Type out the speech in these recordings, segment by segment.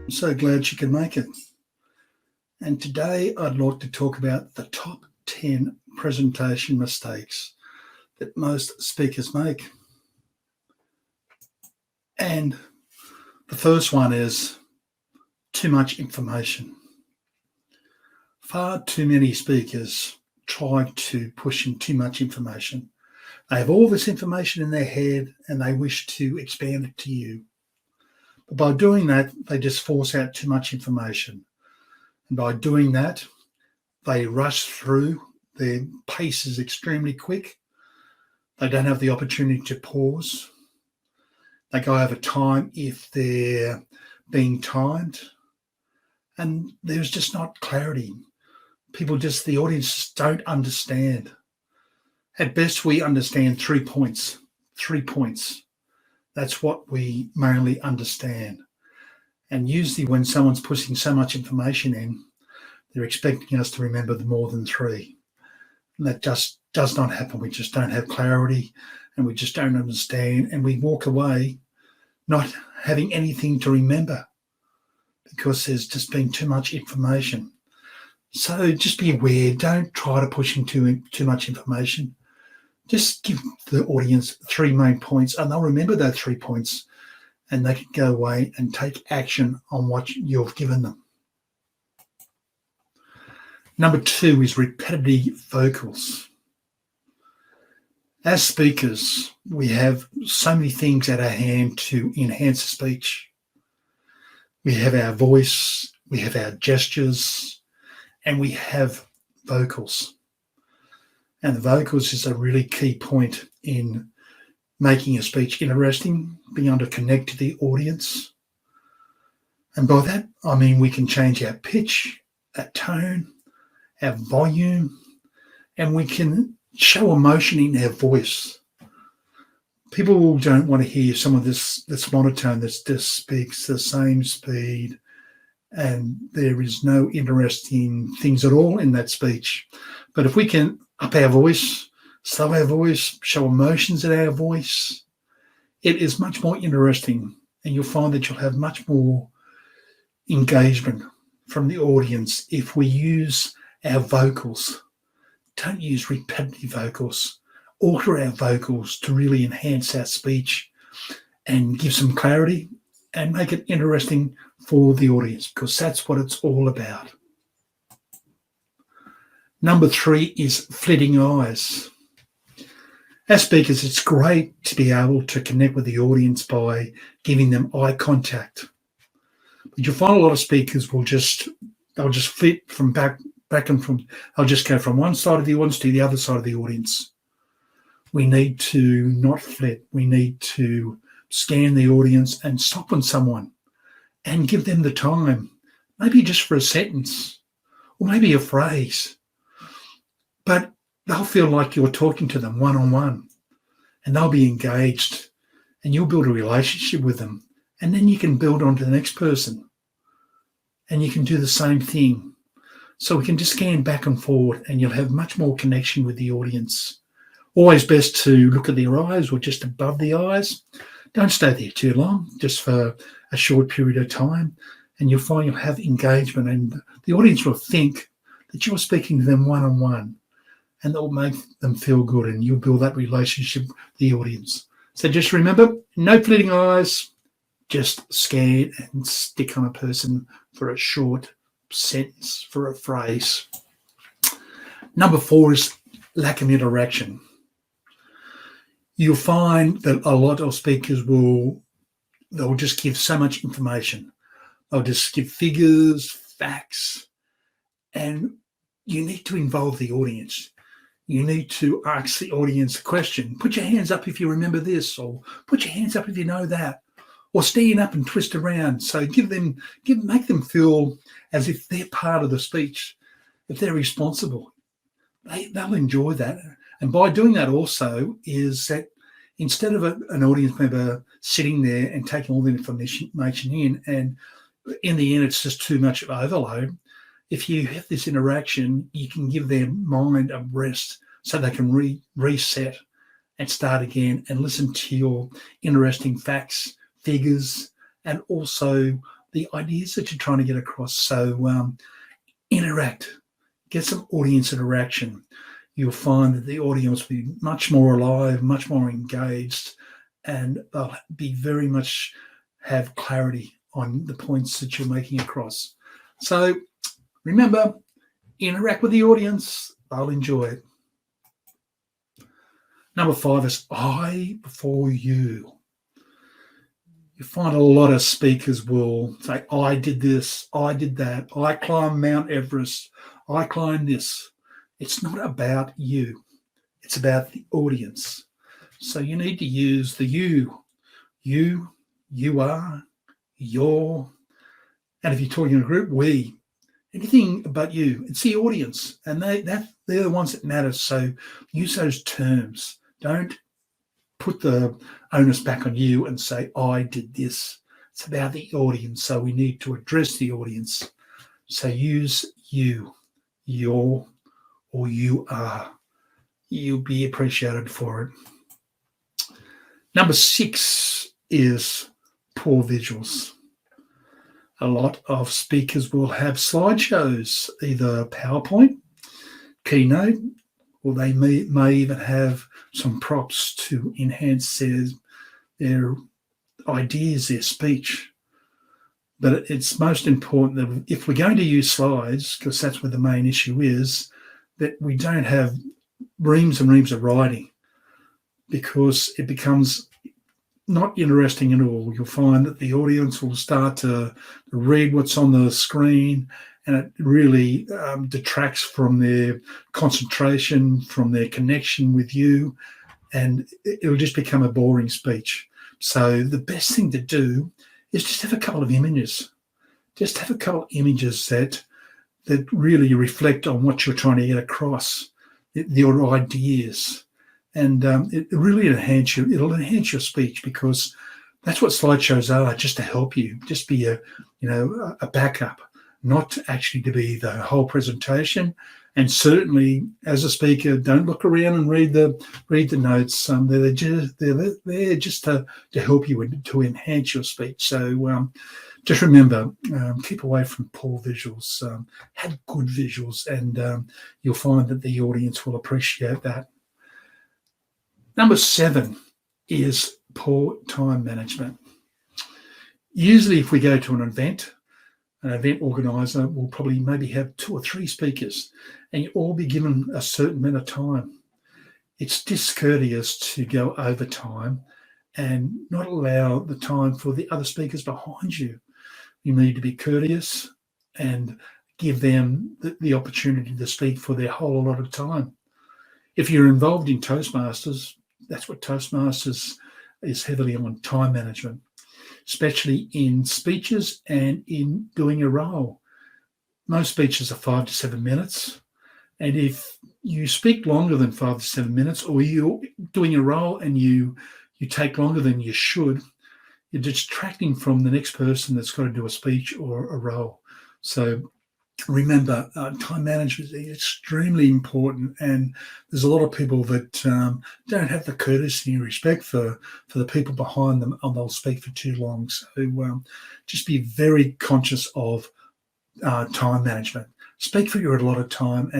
I'm so glad she could make it. And today I'd like to talk about the top 10 presentation mistakes that most speakers make. And the first one is too much information. Far too many speakers try to push in too much information. They have all this information in their head and they wish to expand it to you. But by doing that, they just force out too much information. And by doing that, they rush through. Their pace is extremely quick. They don't have the opportunity to pause. They go over time if they're being timed. And there's just not clarity. The audience just don't understand. At best, we understand 3 points. 3 points. That's what we mainly understand. And usually when someone's pushing so much information in, they're expecting us to remember more than 3. And that just does not happen. We just don't have clarity and we just don't understand. And we walk away not having anything to remember because there's just been too much information. So just be aware. Don't try to push into too much information. Just give the audience 3 main points and they'll remember those 3 points and they can go away and take action on what you've given them. Number 2 is repetitive vocals. As speakers, we have so many things at our hand to enhance speech. We have our voice, we have our gestures, and we have vocals. And the vocals is a really key point in making a speech interesting, being able to connect to the audience. And by that, I mean we can change our pitch, our tone, our volume, and we can show emotion in our voice. People don't want to hear some of this monotone that just speaks the same speed and there is no interesting things at all in that speech. But if we can up our voice, slow our voice, show emotions in our voice, it is much more interesting and you'll find that you'll have much more engagement from the audience if we use our vocals. Don't use repetitive vocals. Alter our vocals to really enhance our speech and give some clarity and make it interesting for the audience because that's what it's all about. Number 3 is flitting eyes. As speakers, it's great to be able to connect with the audience by giving them eye contact. But you'll find a lot of speakers they'll just flit from back and from, they'll just go from one side of the audience to the other side of the audience. We need to not flit. We need to scan the audience and stop on someone and give them the time, maybe just for a sentence or maybe a phrase. But they'll feel like you're talking to them one-on-one and they'll be engaged and you'll build a relationship with them. And then you can build on to the next person and you can do the same thing. So we can just scan back and forward and you'll have much more connection with the audience. Always best to look at their eyes or just above the eyes. Don't stay there too long, just for a short period of time. And you'll find you'll have engagement and the audience will think that you're speaking to them one-on-one and that will make them feel good and you'll build that relationship with the audience. So just remember, no flitting eyes, just scan and stick on a person for a short sentence, for a phrase. Number 4 is lack of interaction. You'll find that a lot of speakers they'll just give so much information. They'll just give figures, facts, and you need to involve the audience. You need to ask the audience a question. Put your hands up if you remember this, or put your hands up if you know that, or stand up and twist around. So make them feel as if they're part of the speech, if they're responsible. They'll enjoy that. And by doing that also is that instead of an audience member sitting there and taking all the information in, and in the end it's just too much overload, if you have this interaction, you can give their mind a rest so they can reset and start again and listen to your interesting facts, figures, and also the ideas that you're trying to get across. So interact, get some audience interaction. You'll find that the audience will be much more alive, much more engaged, and they'll be very much have clarity on the points that you're making across. So remember, interact with the audience. They'll enjoy it. Number 5 is I before you. You find a lot of speakers will say, I did this, I did that, I climbed Mount Everest, I climbed this. It's not about you. It's about the audience. So you need to use the you. You are, your, and if you're talking in a group, we. Anything but you. It's the audience, and they're the ones that matter. So use those terms. Don't put the onus back on you and say, I did this. It's about the audience, so we need to address the audience. So use you, your, or you are. You'll be appreciated for it. Number 6 is poor visuals. A lot of speakers will have slideshows, either PowerPoint, Keynote, or they may even have some props to enhance their ideas, their speech. But it's most important that if we're going to use slides, because that's where the main issue is, that we don't have reams and reams of writing, because it becomes not interesting at all. You'll find that the audience will start to read what's on the screen, and it really detracts from their concentration, from their connection with you, and it'll just become a boring speech. So the best thing to do is just have a couple of images. Just have a couple of images that really reflect on what you're trying to get across, your ideas. And it really it'll enhance your speech, because that's what slideshows are, just to help you, just be a backup, not actually to be the whole presentation. And certainly, as a speaker, don't look around and read the notes. They're there just to help you and to enhance your speech. So just remember, keep away from poor visuals. Have good visuals, and you'll find that the audience will appreciate that. Number 7 is poor time management. Usually if we go to an event organizer will probably maybe have 2 or 3 speakers, and you all be given a certain amount of time. It's discourteous to go over time and not allow the time for the other speakers behind you. You need to be courteous and give them the opportunity to speak for their whole lot of time. If you're involved in Toastmasters, that's what Toastmasters is heavily on, time management, especially in speeches and in doing a role. Most speeches are 5 to 7 minutes. And if you speak longer than 5 to 7 minutes, or you're doing a role and you take longer than you should, you're distracting from the next person that's got to do a speech or a role. So remember, time management is extremely important, and there's a lot of people that don't have the courtesy and respect for the people behind them, and they'll speak for too long. So just be very conscious of time management. Speak for your allotted time,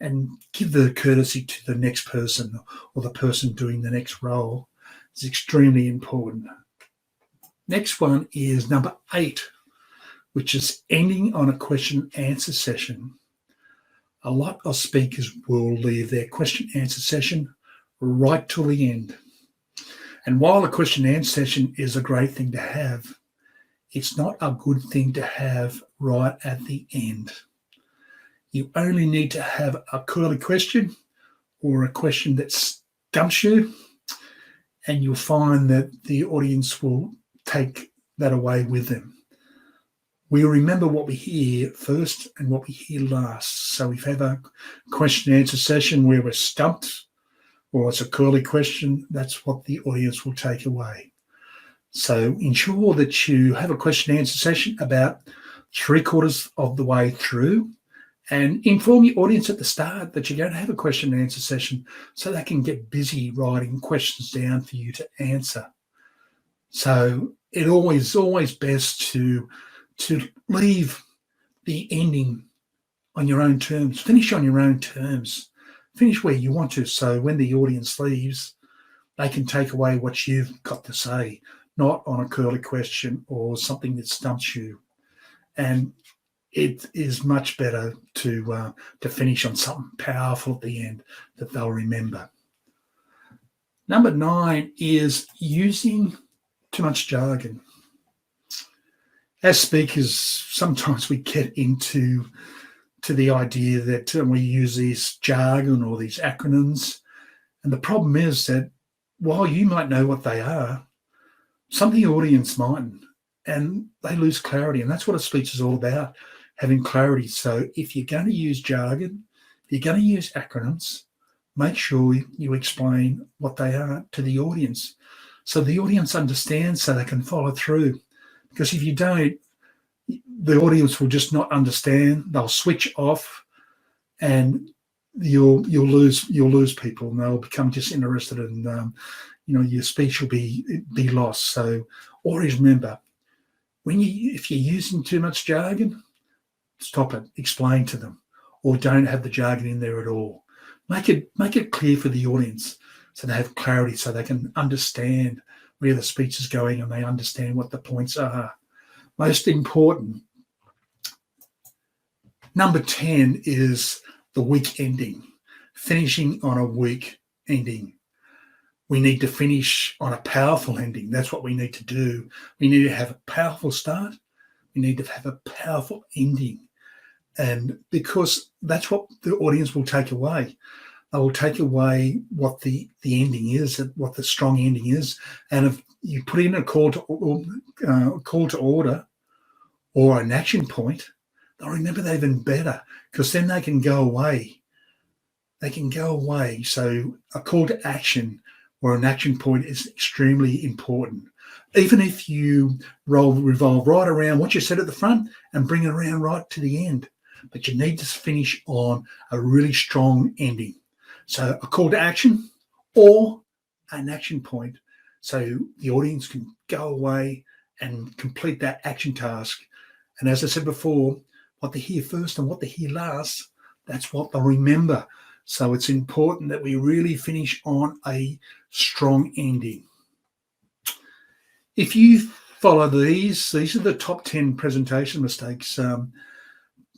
and give the courtesy to the next person or the person doing the next role. It's extremely important. Next one is number 8, which is ending on a question-answer session. A lot of speakers will leave their question-answer session right till the end. And while a question-answer session is a great thing to have, it's not a good thing to have right at the end. You only need to have a curly question or a question that stumps you, and you'll find that the audience will take that away with them. We remember what we hear first and what we hear last. So if you have a question and answer session where we're stumped, or it's a curly question, that's what the audience will take away. So ensure that you have a question and answer session about 3/4 of the way through, and inform your audience at the start that you're going to have a question and answer session, so they can get busy writing questions down for you to answer. So it's always best to to leave the ending on your own terms. Finish on your own terms. Finish where you want to, so when the audience leaves, they can take away what you've got to say, not on a curly question or something that stumps you. And it is much better to finish on something powerful at the end that they'll remember. Number 9 is using too much jargon. As speakers, sometimes we get into the idea that we use these jargon or these acronyms. And the problem is that while you might know what they are, some of the audience mightn't, and they lose clarity. And that's what a speech is all about, having clarity. So if you're going to use jargon, if you're going to use acronyms, make sure you explain what they are to the audience so the audience understands, so they can follow through. Because if you don't, the audience will just not understand. They'll switch off, and you'll lose people, and they'll become disinterested, and your speech will be lost. So always remember, if you're using too much jargon, stop it. Explain to them, or don't have the jargon in there at all. Make it clear for the audience so they have clarity, so they can understand where the speech is going and they understand what the points are. Most important. Number 10 is the weak ending, finishing on a weak ending. We need to finish on a powerful ending. That's what we need to do. We need to have a powerful start. We need to have a powerful ending. And because that's what the audience will take away. They will take away what the ending is, what the strong ending is. And if you put in a call to order or an action point, they'll remember that even better, because then they can go away. They can go away. So a call to action or an action point is extremely important. Even if you revolve right around what you said at the front and bring it around right to the end. But you need to finish on a really strong ending. So a call to action or an action point, so the audience can go away and complete that action task. And as I said before, what they hear first and what they hear last, that's what they'll remember. So it's important that we really finish on a strong ending. If you follow these are the top 10 presentation mistakes.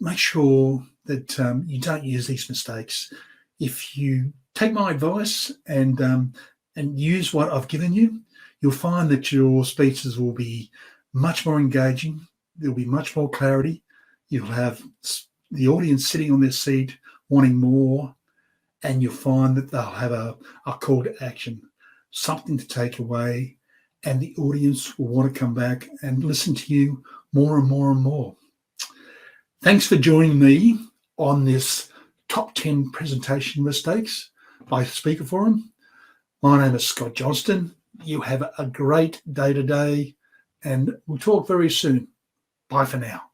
Make sure that you don't use these mistakes. If you take my advice and use what I've given you, you'll find that your speeches will be much more engaging. There'll be much more clarity. You'll have the audience sitting on their seat wanting more, and you'll find that they'll have a call to action, something to take away, and the audience will want to come back and listen to you more and more and more. Thanks for joining me on this top 10 presentation mistakes by Speaker Forum. My name is Scott Johnston. You have a great day today, and we'll talk very soon. Bye for now.